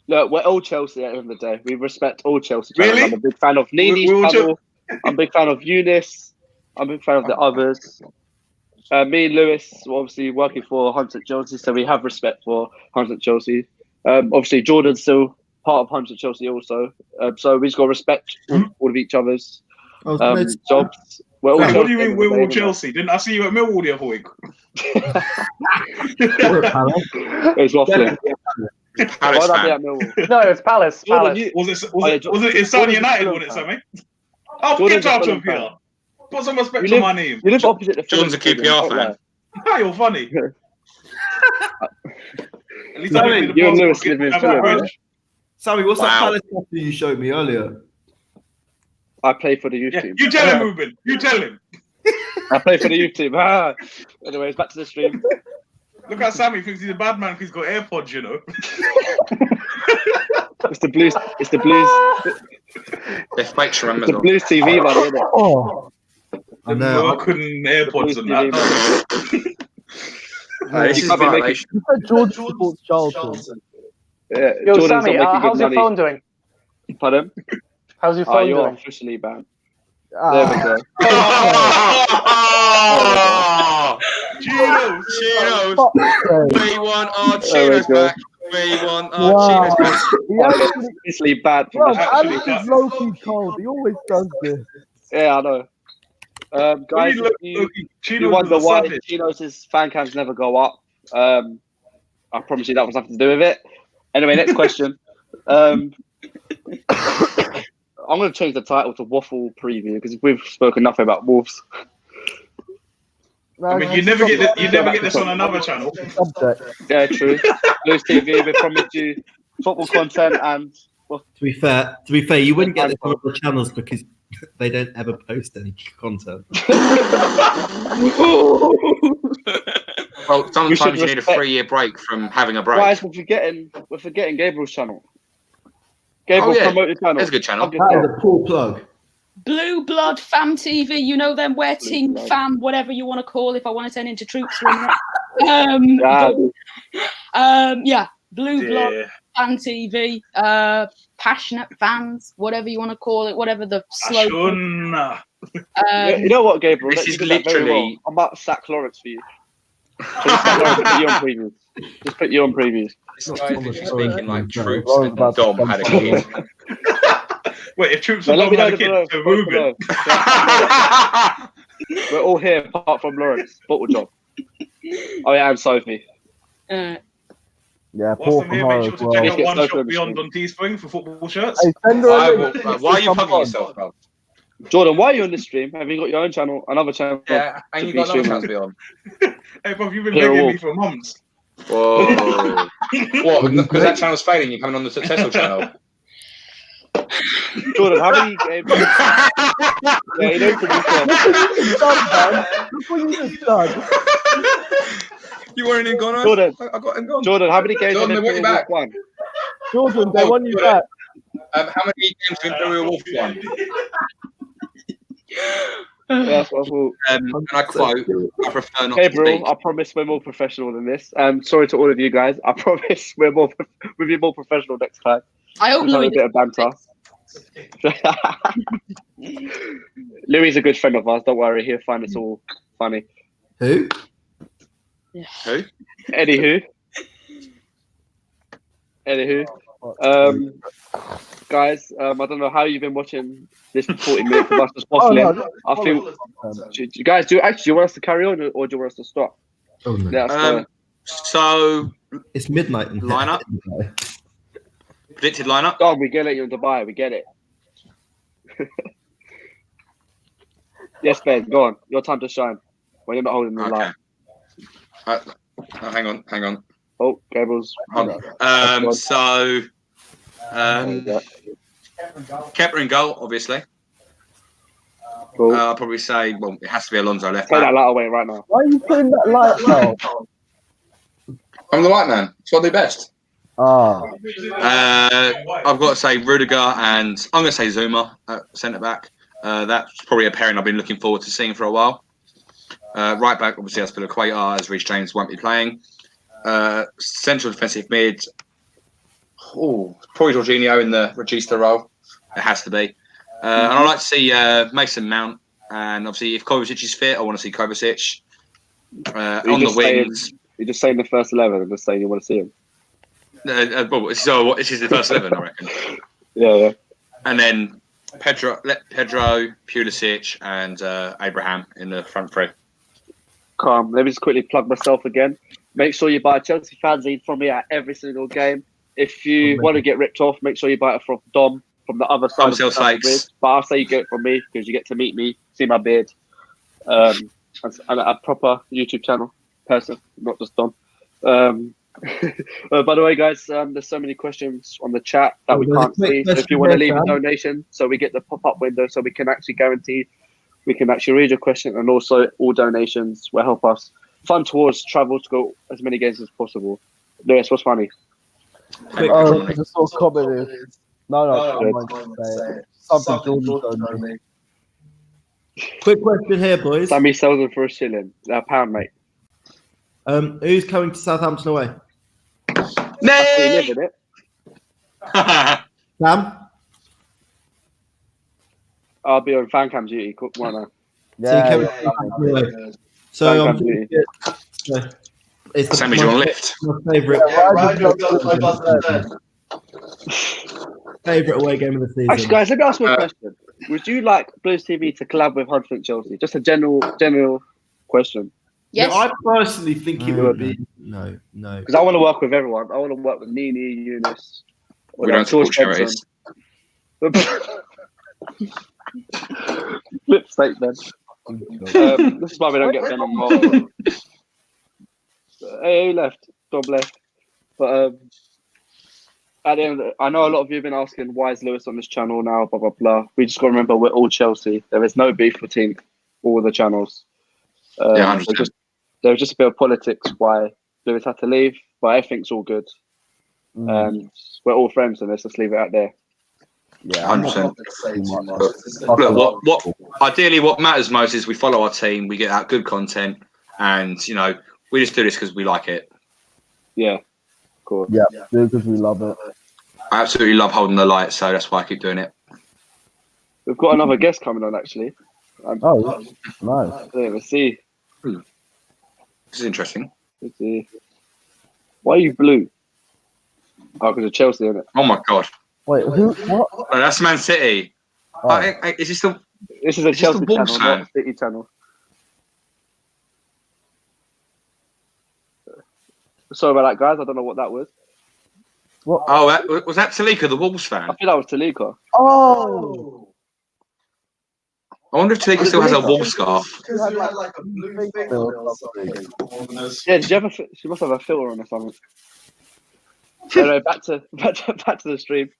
Look, we're all Chelsea at the end of the day. We respect all Chelsea. Really? I'm a big fan of Nini's We're all channel. I'm a big fan of Eunice. I'm a big fan of the others. Me and Lewis were obviously working for Hunter Chelsea, so we have respect for Hunter Chelsea. Obviously, Jordan's still part of Hunter Chelsea also. So we just got to respect all of each other's jobs. We're all Wait, what do you Chelsea mean we're all at the Chelsea? Didn't I see you at Millwall the other week? It's waffling. Palace Why'd I be fan. at Millwall? No, it's Palace. Jordan, Palace. Was it Sun United, wasn't it, Sammy? Oh, Jordan's get a out Fulham of here. fan. Put some respect You on my name. You live opposite the Jordan's a QPR fan. Ah, you're funny. At least I Sammy, made the you and passport, Lewis get live in that Fulham, bridge. right? Sammy, what's Wow. that Palace stuff you showed me earlier? I play for the youth Yeah, team. you tell him, Ruben. You tell him. I play for the youth team. Anyways, back to the stream. Look how Sammy thinks he's a bad man because he's got AirPods, you know. It's the Blues. It's the Blues. They're fake Sharam as The well. Blues TV, buddy, isn't it? Oh, I know. I couldn't AirPods and that. This is You can't be violation. you said George supports Charlton. Yeah, Yo, Jordan's Sammy, not making how's good your money. phone doing? Pardon? How's your Oh, phone you're doing? officially banned. There we go. Chinos. Chinos. Fuck's sake. We want our There we Chinos go. back. We want our Wow. Chinos back. He actually, Officially banned from bro, the Actually, Alex is low-key cold. He always does this. Yeah, I know. Guys, if you wonder why Chinos' fan cams never go up, I promise you that was nothing to do with it. Anyway, next question. I'm going to change the title to Waffle Preview because we've spoken nothing about Wolves. I mean, you never get this on another channel. Yeah, true. Blues TV, we promised you football content and. To be fair, you wouldn't get this on other channels because they don't ever post any content. Well, sometimes you need a 3-year break from having a break. Guys, we're forgetting Gabriel's channel. Gabriel, promote the channel. That's a good channel. That is a poor plug. Blue Blood Fam TV, you know them, where Team Fam, whatever you want to call, if I want to send into troops for a minute. Blue Blood Fan TV, passionate fans, whatever you want to call it, whatever the slogan. You know what, Gabriel? This is literally. I might sack Lawrence for you. Put you on previews. Just put you on previews. This guy is literally speaking like Troops and Dom had a kid. Wait, if Troops and Dom had a kid, so Ruben. We're all here apart from Lawrence. Bottle job. Oh yeah, and Sophie. Yeah, Paul from make sure to check out One Shot Beyond on Teespring for football shirts. Hey, why are you plugging yourself, bro? Jordan, why are you on this stream? Have you got your own channel, another channel? Yeah, and you got another channel to be on. Hey, bro, you've been begging me for months. Whoa. What? Because that channel's failing, you're coming on the successful channel. Jordan, how many games? Yeah, you don't produce one. Look what you just done. You weren't in Ghana? Jordan, I got him gone. Jordan, how many games Jordan, have they want you back. Won? Jordan, they want you back. How many games have Imperial Wolf won? That's what I thought. And I quote, I prefer not to Gabriel, speak. I promise we're more professional than this. Sorry to all of you guys. I promise we'll be more professional next time. I hope We'll have Louis a bit of banter. Louis is a good friend of ours. Don't worry, he'll find us all funny. Who? Who? Anywho. Guys, I don't know how you've been watching this 40 minutes of us just waffling. I feel. Do you guys do you want us to carry on or do you want us to stop? Oh, no. So it's midnight. In lineup. Predicted lineup. Oh, we get it. You're in Dubai. We get it. Yes, Ben. Go on. Your time to shine. When you're not holding the light. Hang on. Oh, Gabriel's. Kepler in goal, obviously. Cool. I'll probably say, well, it has to be Alonso left Take back. that light away right now. Why are you putting that light now? I'm the white man. It's what I do best. Ah. I've got to say Rudiger and I'm going to say Zuma at centre back. That's probably a pairing I've been looking forward to seeing for a while. Right back, obviously, Azpilicueta, as Reece James won't be playing. Central defensive mid. Oh, probably Jorginho in the Regista role. It has to be. And I'd like to see Mason Mount. And obviously, if Kovacic is fit, I want to see Kovacic. On the wings. You're just saying the first 11 and just saying you want to see him. So this is the first 11, I reckon. Yeah. And then Pedro, Pulisic, and Abraham in the front three. Calm. Let me just quickly plug myself again. Make sure you buy a Chelsea fanzine from me at every single game. If you want to get ripped off, make sure you buy it from Dom from the other side of the bridge. But I'll say you get it from me because you get to meet me, see my beard, and a proper YouTube channel person, not just Dom. By the way, guys, there's so many questions on the chat that we can't see. So if you want to leave a donation, so we get the pop-up window, so we can actually guarantee we can actually read your question, and also all donations will help us fund towards travel to go as many games as possible. Lewis, what's funny? Just sort of comment is no. Something Jordan told me. Quick question here, boys. Sammy sells them for £1, £1, mate. Who's coming to Southampton away? Nay! Sam? I'll be on fan cam duty. Why not? So I'm it's Sammy's on lift. My favourite away game of the season. Actually, guys, let me ask you a question. Would you like Blues TV to collab with Huntsville Chelsea? Just a general question. Yes. No, I personally think it would be. No. Because I want to work with everyone. I want to work with Nini, Eunice. We don't support charities. Flip statement. This is why we don't get them on more. Hey, he left. Dom left. But at the end, I know a lot of you have been asking why is Lewis on this channel now, blah blah blah. We just got to remember we're all Chelsea. There is no beef between all the channels. Yeah, there was just a bit of politics why Lewis had to leave, but everything's all good. And we're all friends, and let's just leave it out there. Yeah, 100%. Look, what ideally what matters most is we follow our team, we get out good content, and we just do this because we like it. Yeah, cool. Yeah, because we love it. I absolutely love holding the light, so that's why I keep doing it. We've got another guest coming on, actually. Oh, nice. Let's see. This is interesting. Let's see. Why are you blue? Oh, because of Chelsea, isn't it? Oh my god! Wait, who? What? No, that's Man City. Oh. Is this the? This is a Chelsea channel, not a City channel. Sorry about that, guys. I don't know what that was. What? Oh, was that Talika, the Wolves fan? I think that was Talika. Oh. I wonder if Talika still has a Wolves scarf. Because you had like a blue thing or something. Yeah, did you have she must have a filter on or something. Anyway, back to the stream.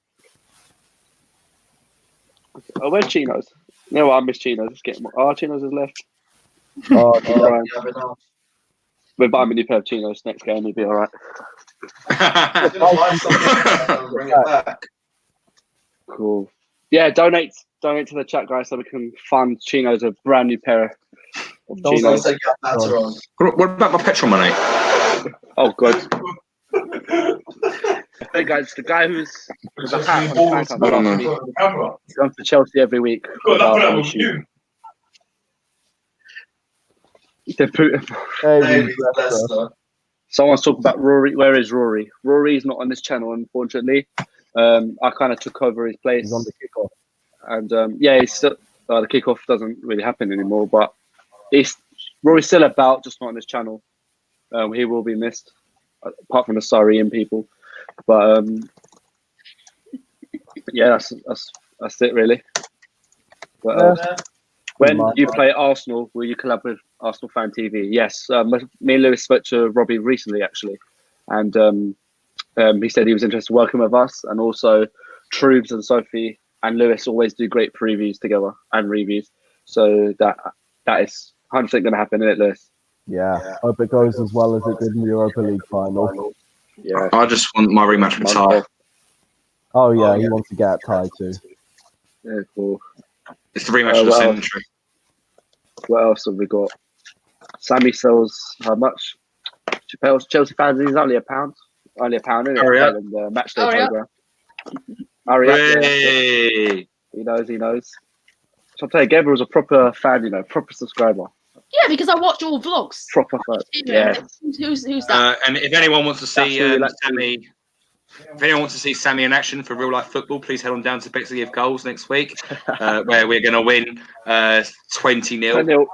Oh, where's Chinos? You know what? I miss Chinos. Let's get more. Oh, Chinos has left. Oh, We'll buy him a new pair of Chinos next game. He'll be all right. bring it back. Cool. Yeah, donate to the chat, guys, so we can fund Chinos a brand new pair of Chinos. What about my petrol money? Oh, God. Hey, guys, the guy who's a hat on his back last week, he's gone to Chelsea every week. Someone's talking about Rory. Where is Rory? Rory's not on this channel, unfortunately. I kind of took over his place. He's on the kickoff. And he's still, the kickoff doesn't really happen anymore, but Rory's still about, just not on this channel. He will be missed, apart from the Sarian people. But that's it really. But, when you play Arsenal, will you collab with Arsenal Fan TV? Yes. Me and Lewis spoke to Robbie recently, actually, and he said he was interested in working with us, and also Troobs and Sophie and Lewis always do great previews together and reviews. So that is 100% going to happen, isn't it, Lewis? Yeah. Hope it goes as well as it did in the Europa League final. Yeah. I just want my rematch with Ty. Oh yeah, he wants to get at Ty too. Yeah, cool. It's the rematch of the century. What else have we got? Sammy sells how much? Chelsea fans, he's only £1. Only £1, isn't it? In the match day program. Hey. He knows. So I'll tell you, Gabriel was a proper fan, proper subscriber. Yeah, because I watch all vlogs. Proper fan. Yeah. Who's that? And if anyone wants to see Sammy, if anyone wants to see Sammy in action for real life football, please head on down to Bexley Give Goals next week, where we're going to win 20-0.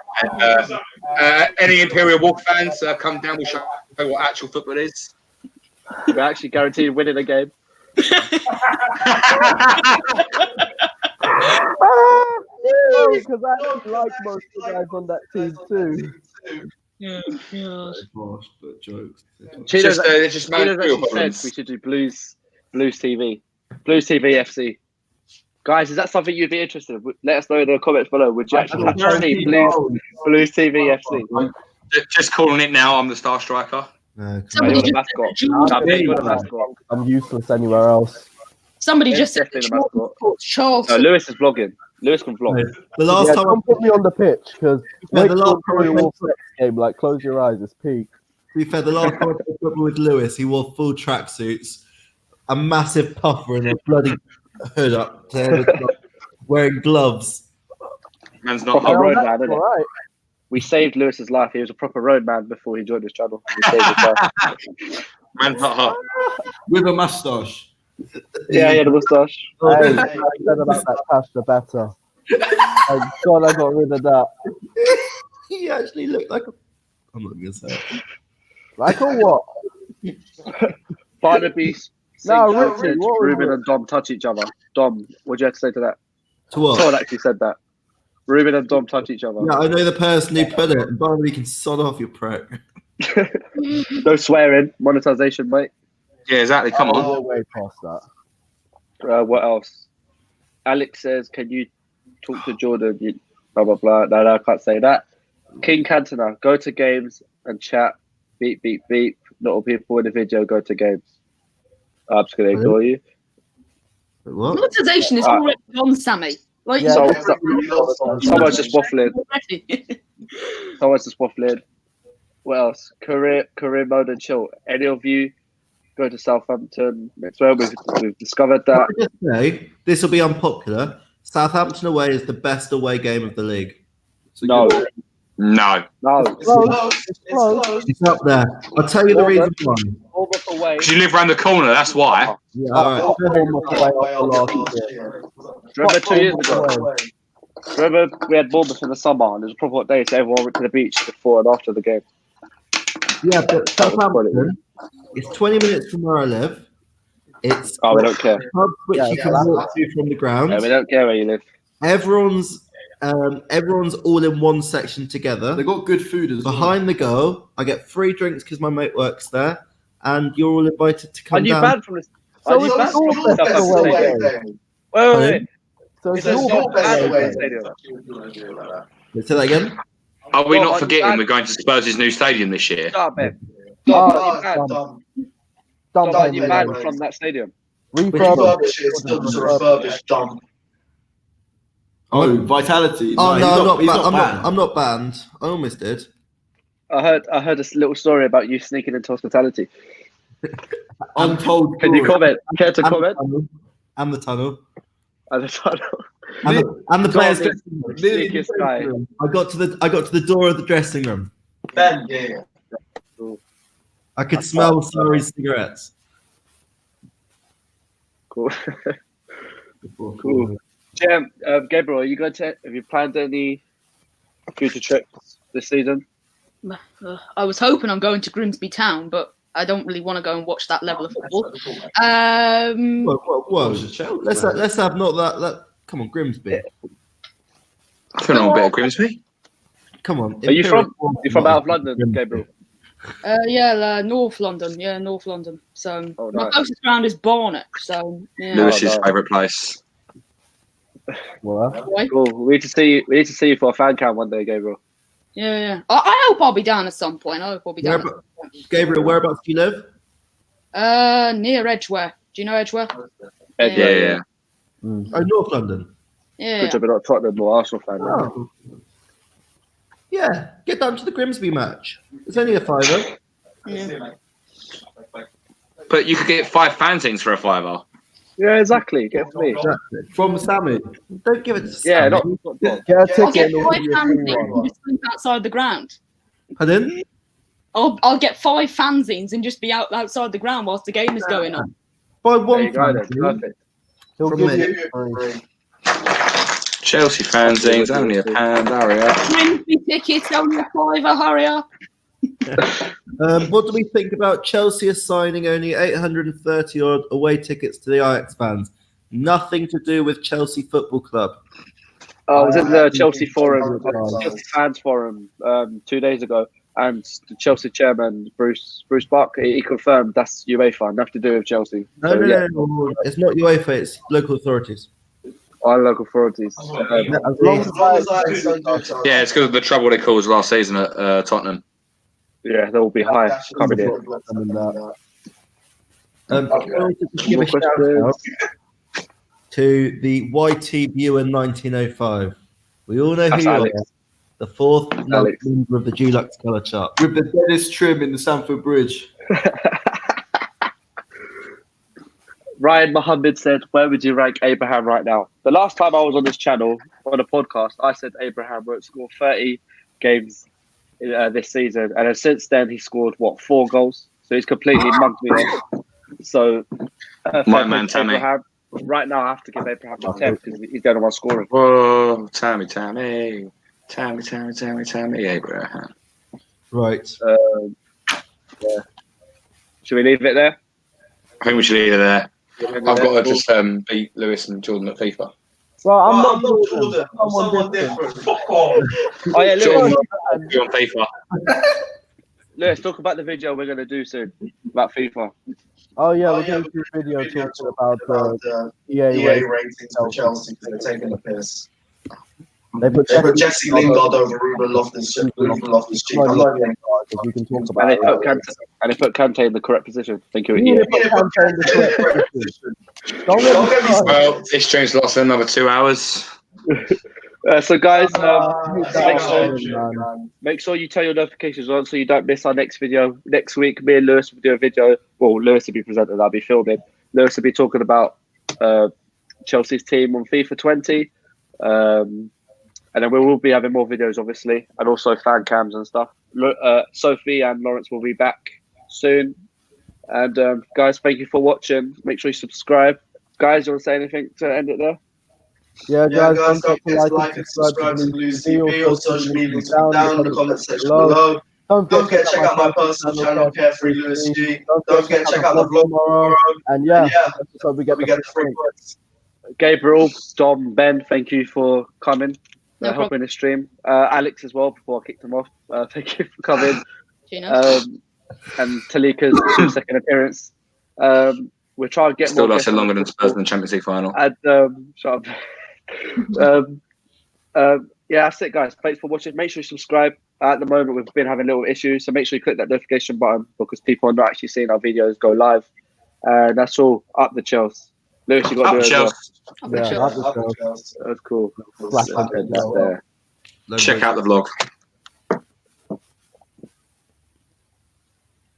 Any Imperial Wolf fans, come down. We'll show you what actual football is. We're actually guaranteed winning the game. Because I don't like most of the guys on that team too. Yeah. Harsh, but jokes. Cheetah's actually said we should do Blues TV. Blues TV FC. Guys, is that something you'd be interested in? Let us know in the comments below. Would you actually see Blues TV FC? Just calling it now. I'm the star striker. Somebody the mascot. I'm useless anywhere else. Somebody just said Charles. No, Lewis is vlogging. Lewis can vlog. The last time don't put me on the pitch because the last time game, like close your eyes, it's peak. To be fair, the last time I played football with Lewis, he wore full tracksuits, a massive puffer, and a bloody hood up to head wearing gloves. Man's not proper road man, isn't it? Right. We saved Lewis's life. He was a proper road man before he joined this channel. We saved his life. Man's not hot. With a moustache. Yeah, he had a moustache. Hey, I said about that pasta better. Thank God I got rid of that. He actually looked like a... I'm not going to say it. Like a what? Barnaby, Richard, Ruben and Dom touch each other. Dom, what do you have to say to that? To what? Someone actually said that. Ruben and Dom touch each other. Yeah, I know the person who put it. And Barnaby can sod off your prick. No swearing. Monetization, mate. Yeah, exactly. Come on. We're way past that. What else? Alex says, "Can you talk to Jordan?" Blah blah blah. No, I can't say that. King Cantona, go to games and chat. Beep beep beep. Not all people in the video go to games. I'm just gonna ignore you. What? Monetization is already on, Sammy. Like, Yeah, someone's just waffling. Someone's just waffling. What else? Career mode and chill. Any of you go to Southampton next round? We've discovered that. Can I just say, this will be unpopular. Southampton away is the best away game of the league. No. No. It's up there. I'll tell you the reason why. Because you live around the corner, that's why. Yeah, all right. Remember 2 years ago? Remember we had Bournemouth in the summer and it was a proper hot day, so everyone went to the beach before and after the game. Yeah, but Southampton, it's 20 minutes from where I live. It's we don't care. Pub which you can walk to from the ground. Yeah, we don't care where you live. Everyone's all in one section together. They got good food as well. Behind the goal, I get free drinks because my mate works there, and you're all invited to come Are you down. banned from this? So it's all best away game. Wait. So It's your best away stadium. Say that again. Are we not forgetting we're going to Spurs' new stadium this year? Stop it. Dumb. You banned from that stadium. Refurbished, dumb. Oh, Vitality. Oh no, banned. I'm not banned. I almost did. I heard a little story about you sneaking into hospitality. Untold. Can you comment? Care to comment? And the tunnel. And the tunnel. And the players. Sneakiest guy. I got to the door of the dressing room. Ben, yeah. I could smell Sari's cigarettes. Cool. Cool. Jam, Gabriel, have you planned any future trips this season? I was hoping I'm going to Grimsby Town, but I don't really want to go and watch that level of football. Whoa. Let's have not that. Come on, Grimsby. I feel on a bit of Grimsby. Come on. Are you from out of London, Gabriel? North London. Yeah, North London. So nice. My closest ground is Barnet. So yeah. Lewis's favourite place. What? Cool. We need to see you for a fan cam one day, Gabriel. Yeah. I hope I'll be down at some point. Gabriel, whereabouts do you live? Near Edgware. Do you know Edgware? Yeah. Oh, North London. Yeah. Good job, you're not Tottenham or Arsenal fan. Oh. Yeah, get down to the Grimsby match. It's only a £5. Yeah. But you could get 5 fanzines for a £5. Yeah, exactly. Get it for me. Exactly. From Sammy. Don't give it to Sammy. Yeah, not Get a I'll ticket. get and 5 we'll give you a free fanzines one. and just sleep outside the ground. Pardon? I'll get 5 fanzines and just be outside the ground whilst the game is going on. By There one you go, then. fanzine. Perfect. He'll From give me. you a free. Chelsea fanzines, only a £1. Hurry up. Grimsby tickets, only a £5, hurry up. What do we think about Chelsea assigning only 830 odd away tickets to the Ajax fans? Nothing to do with Chelsea Football Club. I was in the Chelsea forum, Chelsea fans forum, 2 days ago, and the Chelsea chairman Bruce Buck, he confirmed that's UEFA, nothing to do with Chelsea. No, it's not UEFA, it's local authorities. Our local authorities. As long as Yeah, it's because of the trouble they caused last season at Tottenham. Yeah, they will be high coming in. Can I just give a shout out to the YT viewer 1905. We all know who you are. The 4th member of the Dulux colour chart. With the deadest trim in the Stamford Bridge. Ryan Mohammed said, where would you rank Abraham right now? The last time I was on this channel, on a podcast, I said Abraham won't score 30 games this season. And then since then, he scored, 4 goals? So he's completely mugged me off. So, My man, Tammy. Abraham, right now, I have to give Abraham a 10 because he's going on scoring. Whoa, Tammy, Abraham. Right. Yeah. Should we leave it there? I think we should leave it there. I've got to just beat Lewis and Jordan at FIFA. Well, I'm not Jordan. I'm someone different. Fuck off. Oh yeah, Lewis. You're on FIFA. Lewis, talk about the video we're gonna do soon about FIFA. Oh yeah, we're going to do a video talking about the EA ratings for Chelsea because they're taking the piss. They put Jesse Lingard over Ruben Loftus-Cheek. We can talk about it. And they put Kante in the correct position. Thank you. Yeah, put Kante in the correct position. Don't get me started. Well, this stream's lost another 2 hours. So guys, make sure you turn your notifications on so you don't miss our next video. Next week, me and Lewis will do a video. Well, Lewis will be presenting, I'll be filming. Lewis will be talking about Chelsea's team on FIFA 20. And then we will be having more videos, obviously, and also fan cams and stuff. Sophie and Lawrence will be back soon. And guys, thank you for watching. Make sure you subscribe. Guys, you want to say anything to end it there? Yeah, guys, don't forget to like and subscribe to Blue TV or social media down in the comment section below. Don't forget to check out my personal channel, Carefree Lewis G. Don't forget to check out the vlog tomorrow. And yeah, so we get the free points. Gabriel, Dom, Ben, thank you for coming, helping the stream. Alex as well, before I kicked him off. Thank you for coming. And Talika's second appearance. We'll try and get still more. lasted longer than Spurs in the Champions League final. And yeah, that's it, guys. Thanks for watching. Make sure you subscribe. At the moment, we've been having little issues, so make sure you click that notification button because people are not actually seeing our videos go live. And that's all. Up the Chelsea. Lewis, you got to do it as well. Up the Chelsea. That's cool. Check out the vlog.